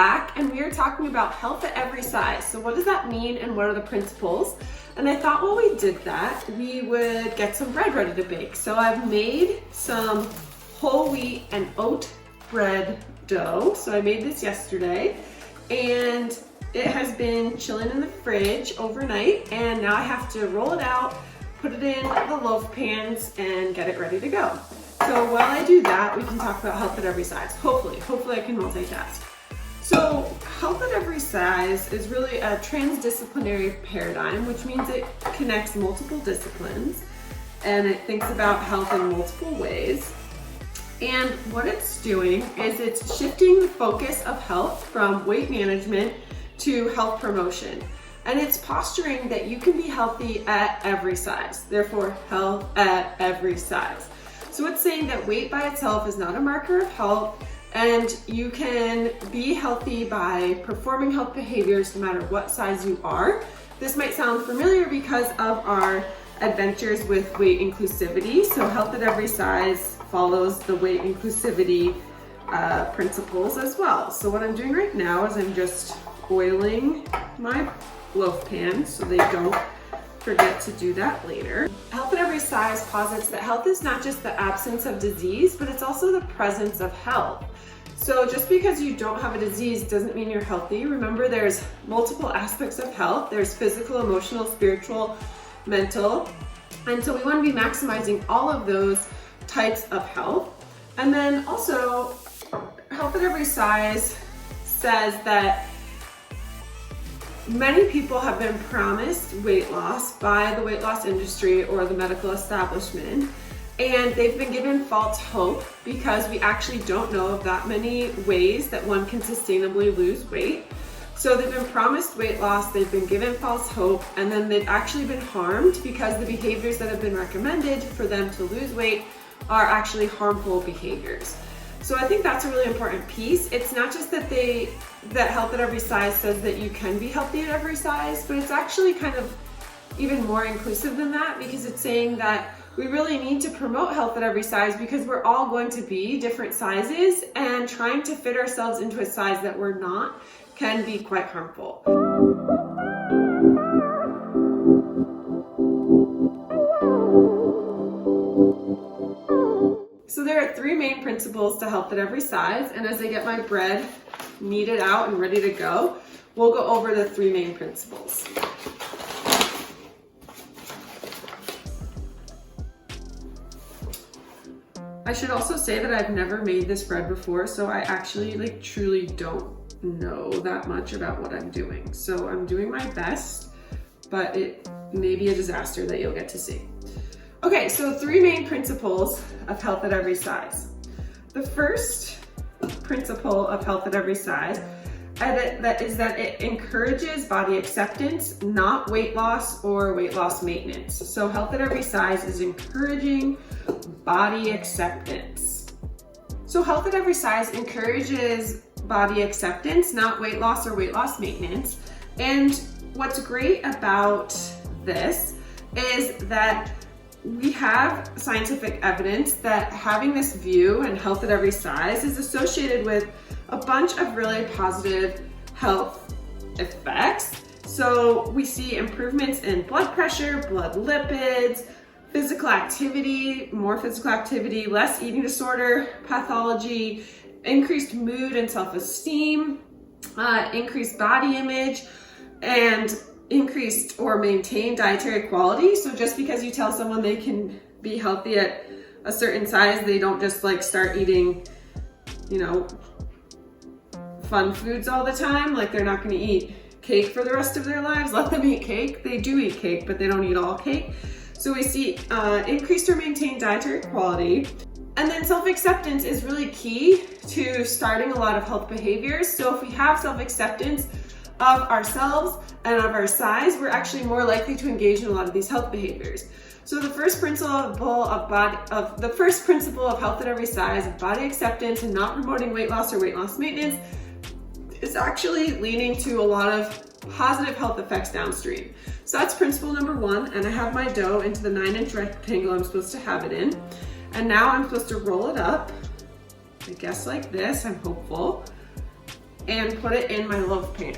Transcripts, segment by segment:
back, and we are talking about health at every size. So what does that mean and what are the principles? And I thought while we did that, we would get some bread ready to bake. So I've made some whole wheat and oat bread dough. So I made this yesterday and it has been chilling in the fridge overnight, and now I have to roll it out, put it in the loaf pans and get it ready to go. So while I do that, we can talk about health at every size. Hopefully I can multitask. So health at every size is really a transdisciplinary paradigm, which means it connects multiple disciplines and it thinks about health in multiple ways. And what it's doing is it's shifting the focus of health from weight management to health promotion. And it's posturing that you can be healthy at every size, therefore health at every size. So it's saying that weight by itself is not a marker of health, and you can be healthy by performing health behaviors no matter what size you are. This might sound familiar because of our adventures with weight inclusivity. So health at every size follows the weight inclusivity principles as well. So what I'm doing right now is I'm just oiling my loaf pan so they don't forget to do that later. Health at every size posits that health is not just the absence of disease, but it's also the presence of health. So just because you don't have a disease doesn't mean you're healthy. Remember, there's multiple aspects of health. There's physical, emotional, spiritual, mental. And so we want to be maximizing all of those types of health. And then also, health at every size says that many people have been promised weight loss by the weight loss industry or the medical establishment, and they've been given false hope because we actually don't know of that many ways that one can sustainably lose weight. So they've been promised weight loss, they've been given false hope, and then they've actually been harmed because the behaviors that have been recommended for them to lose weight are actually harmful behaviors. So I think that's a really important piece. It's not just that health at every size says that you can be healthy at every size, but it's actually kind of even more inclusive than that, because it's saying that we really need to promote health at every size because we're all going to be different sizes, and trying to fit ourselves into a size that we're not can be quite harmful. So there are three main principles to health at every size, and as I get my bread kneaded out and ready to go, we'll go over the three main principles. I should also say that I've never made this bread before, so I actually truly don't know that much about what I'm doing. So I'm doing my best, but it may be a disaster that you'll get to see. Okay, so three main principles of health at every size. The first principle of health at every size is that it encourages body acceptance, not weight loss or weight loss maintenance. So health at every size is encouraging body acceptance. So health at every size encourages body acceptance, not weight loss or weight loss maintenance. And what's great about this is that we have scientific evidence that having this view and health at every size is associated with a bunch of really positive health effects. So we see improvements in blood pressure, blood lipids, physical activity, more physical activity, less eating disorder pathology, increased mood and self-esteem, increased body image, and increased or maintained dietary quality. So just because you tell someone they can be healthy at a certain size, they don't just start eating, fun foods all the time. They're not going to eat cake for the rest of their lives. Let them eat cake. They do eat cake, but they don't eat all cake. So we see increased or maintained dietary quality. And then self-acceptance is really key to starting a lot of health behaviors. So if we have self-acceptance of ourselves and of our size, we're actually more likely to engage in a lot of these health behaviors. So the first principle of health at every size, of body acceptance and not promoting weight loss or weight loss maintenance, is actually leading to a lot of positive health effects downstream. So that's principle number one, and I have my dough into the 9-inch rectangle I'm supposed to have it in. And now I'm supposed to roll it up, I guess like this, I'm hopeful. and put it in my loaf pan.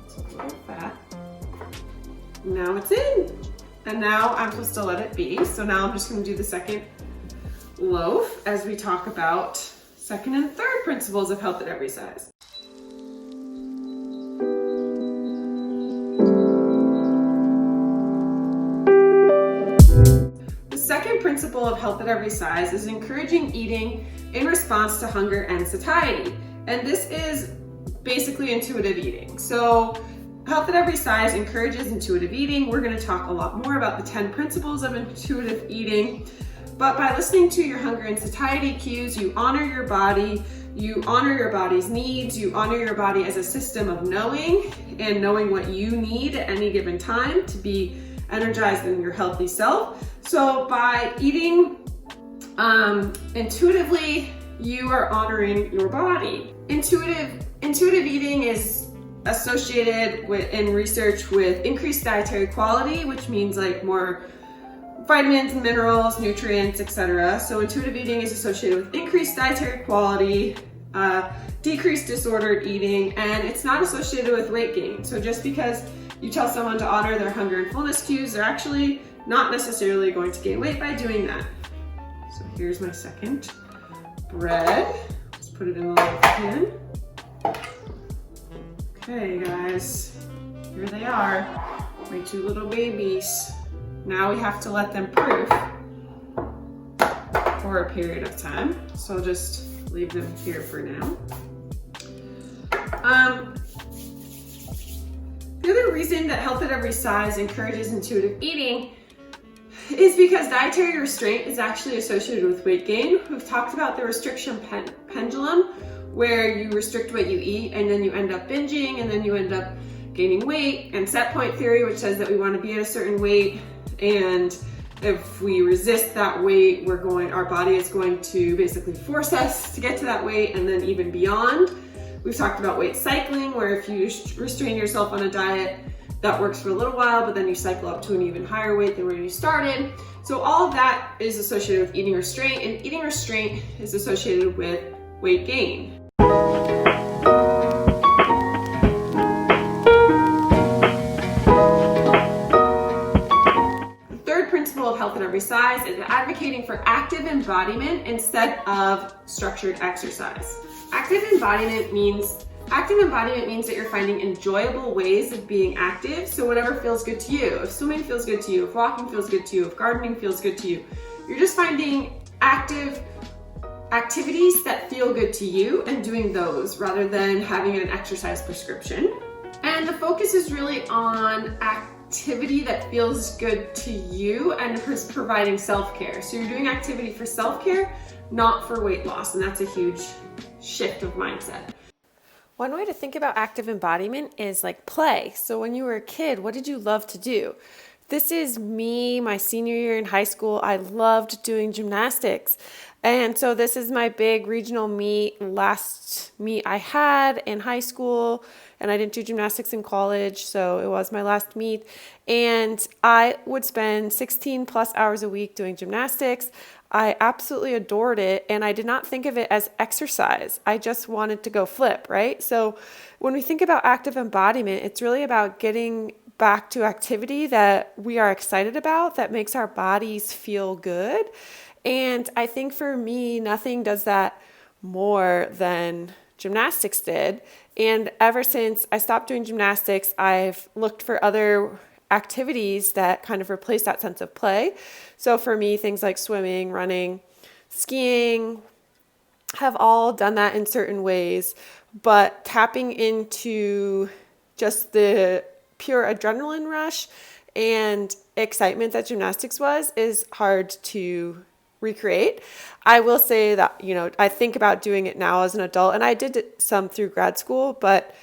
It's a little fat. Now it's in. And now I'm supposed to let it be. So now I'm just gonna do the second loaf as we talk about second and third principles of health at every size. The second principle of health at every size is encouraging eating in response to hunger and satiety. And this is basically intuitive eating. So health at every size encourages intuitive eating. We're going to talk a lot more about the 10 principles of intuitive eating. But by listening to your hunger and satiety cues, you honor your body, you honor your body's needs, you honor your body as a system of knowing and knowing what you need at any given time to be energized in your healthy self. So by eating intuitively, you are honoring your body. Intuitive eating is associated in research with increased dietary quality, which means like more vitamins, minerals, nutrients, etc. So intuitive eating is associated with increased dietary quality, decreased disordered eating, and it's not associated with weight gain. So just because you tell someone to honor their hunger and fullness cues, they're actually not necessarily going to gain weight by doing that. So here's my second bread. Let's put it in the little pan. Okay guys, here they are, my 2 little babies. Now we have to let them proof for a period of time. So I'll just leave them here for now. The other reason that health at every size encourages intuitive eating is because dietary restraint is actually associated with weight gain. We've talked about the restriction pendulum, where you restrict what you eat and then you end up binging and then you end up gaining weight, and set point theory, which says that we want to be at a certain weight, and if we resist that weight, our body is going to basically force us to get to that weight and then even beyond. We've talked about weight cycling, where if you restrain yourself on a diet, that works for a little while, but then you cycle up to an even higher weight than where you started. So all of that is associated with eating restraint, and eating restraint is associated with weight gain. The third principle of health at every size is advocating for active embodiment instead of structured exercise. Active embodiment means that you're finding enjoyable ways of being active. So whatever feels good to you, if swimming feels good to you, if walking feels good to you, if gardening feels good to you, you're just finding active activities that feel good to you and doing those rather than having an exercise prescription. And the focus is really on activity that feels good to you and providing self-care. So you're doing activity for self-care, not for weight loss, and that's a huge shift of mindset. One way to think about active embodiment is like play. So when you were a kid, what did you love to do? This is me, my senior year in high school. I loved doing gymnastics. And so this is my big regional meet, last meet I had in high school, and I didn't do gymnastics in college, so it was my last meet. And I would spend 16 plus hours a week doing gymnastics. I absolutely adored it, and I did not think of it as exercise. I just wanted to go flip, right? So when we think about active embodiment, it's really about getting back to activity that we are excited about, that makes our bodies feel good. And I think for me, nothing does that more than gymnastics did. And ever since I stopped doing gymnastics, I've looked for other activities that kind of replace that sense of play. So for me, things like swimming, running, skiing have all done that in certain ways, but tapping into just the pure adrenaline rush and excitement that gymnastics was is hard to recreate. I will say that, I think about doing it now as an adult, and I did it some through grad school, but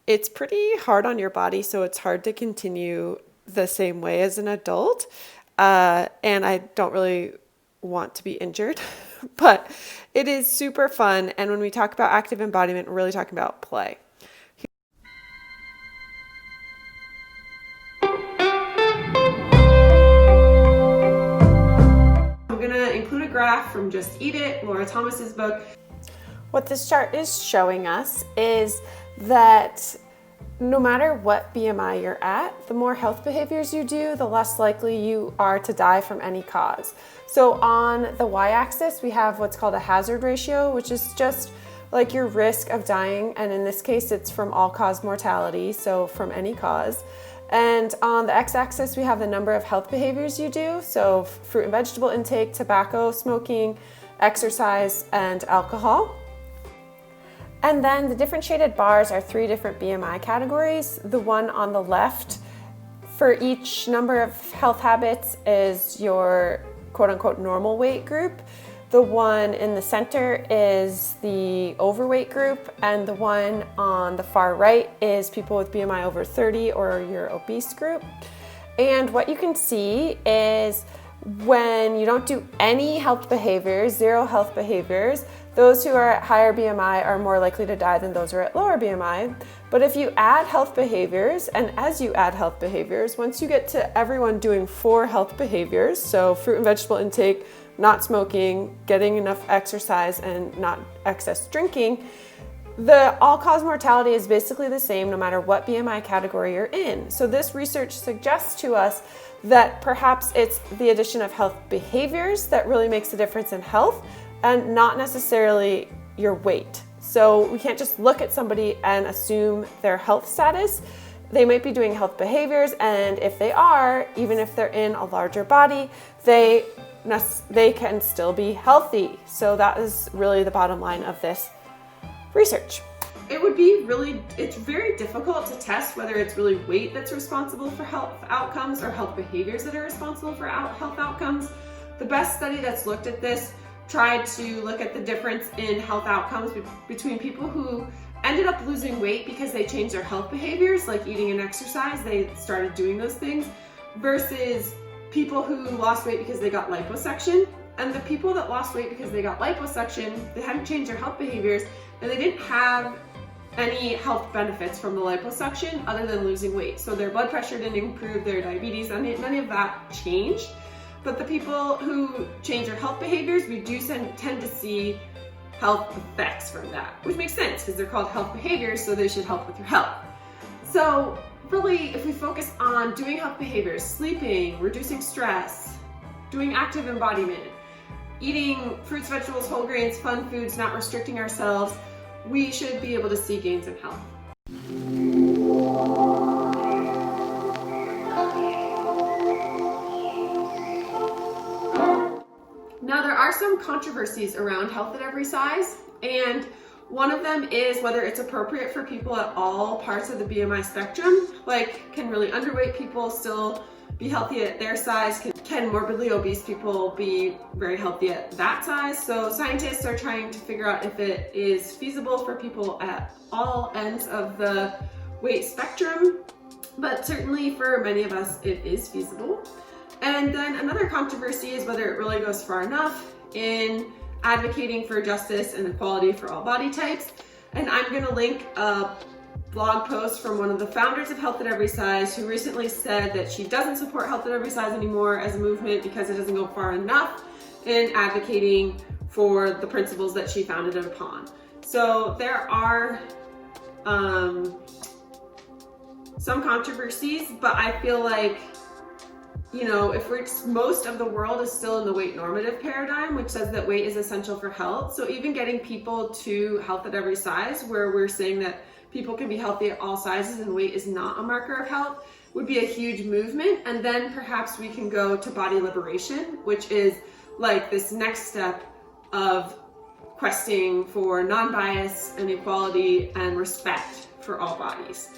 it's pretty hard on your body, so it's hard to continue the same way as an adult. And I don't really want to be injured, but it is super fun. And when we talk about active embodiment, we're really talking about play. I'm going to include a graph from Just Eat It, Laura Thomas's book. What this chart is showing us is that no matter what BMI you're at, the more health behaviors you do, the less likely you are to die from any cause. So on the y-axis, we have what's called a hazard ratio, which is just like your risk of dying. And in this case, it's from all-cause mortality, so from any cause. And on the x-axis, we have the number of health behaviors you do. So fruit and vegetable intake, tobacco, smoking, exercise, and alcohol. And then the different shaded bars are 3 different BMI categories. The one on the left for each number of health habits is your quote unquote normal weight group. The one in the center is the overweight group, and the one on the far right is people with BMI over 30 or your obese group. And what you can see is when you don't do any health behaviors, 0 health behaviors, those who are at higher BMI are more likely to die than those who are at lower BMI. But if you add health behaviors, and as you add health behaviors, once you get to everyone doing 4 health behaviors, so fruit and vegetable intake, not smoking, getting enough exercise, and not excess drinking, the all-cause mortality is basically the same no matter what BMI category you're in. So this research suggests to us that perhaps it's the addition of health behaviors that really makes a difference in health, and not necessarily your weight. So we can't just look at somebody and assume their health status. They might be doing health behaviors, and if they are, even if they're in a larger body, they can still be healthy. So that is really the bottom line of this research. It's very difficult to test whether it's really weight that's responsible for health outcomes or health behaviors that are responsible for health outcomes. The best study that's looked at this tried to look at the difference in health outcomes between people who ended up losing weight because they changed their health behaviors, like eating and exercise, they started doing those things, versus people who lost weight because they got liposuction. And the people that lost weight because they got liposuction, they hadn't changed their health behaviors, and they didn't have any health benefits from the liposuction other than losing weight. So their blood pressure didn't improve, their diabetes, none of that changed. But the people who change their health behaviors, we do tend to see health effects from that, which makes sense because they're called health behaviors, so they should help with your health. So really, if we focus on doing health behaviors, sleeping, reducing stress, doing active embodiment, eating fruits, vegetables, whole grains, fun foods, not restricting ourselves, we should be able to see gains in health. Now, there are some controversies around health at every size, and one of them is whether it's appropriate for people at all parts of the BMI spectrum. Like, can really underweight people still be healthy at their size? Can morbidly obese people be very healthy at that size? So scientists are trying to figure out if it is feasible for people at all ends of the weight spectrum, but certainly for many of us, it is feasible. And then another controversy is whether it really goes far enough in advocating for justice and equality for all body types. And I'm going to link a blog post from one of the founders of Health at Every Size, who recently said that she doesn't support Health at Every Size anymore as a movement because it doesn't go far enough in advocating for the principles that she founded it upon. So there are some controversies, but I feel like, you know, if most of the world is still in the weight normative paradigm, which says that weight is essential for health. So even getting people to Health at Every Size, where we're saying that people can be healthy at all sizes and weight is not a marker of health, would be a huge movement. And then perhaps we can go to body liberation, which is like this next step of questing for non-bias and equality and respect for all bodies.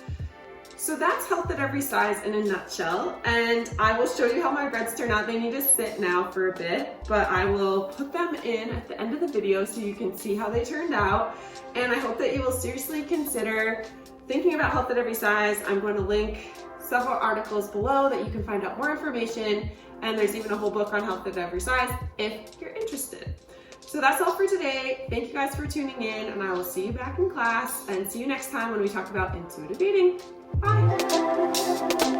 So that's Health at Every Size in a nutshell, and I will show you how my breads turn out. They need to sit now for a bit, but I will put them in at the end of the video so you can see how they turned out. And I hope that you will seriously consider thinking about Health at Every Size. I'm going to link several articles below that you can find out more information, and there's even a whole book on Health at Every Size if you're interested. So that's all for today. Thank you guys for tuning in, and I will see you back in class, and see you next time when we talk about intuitive eating. Bye.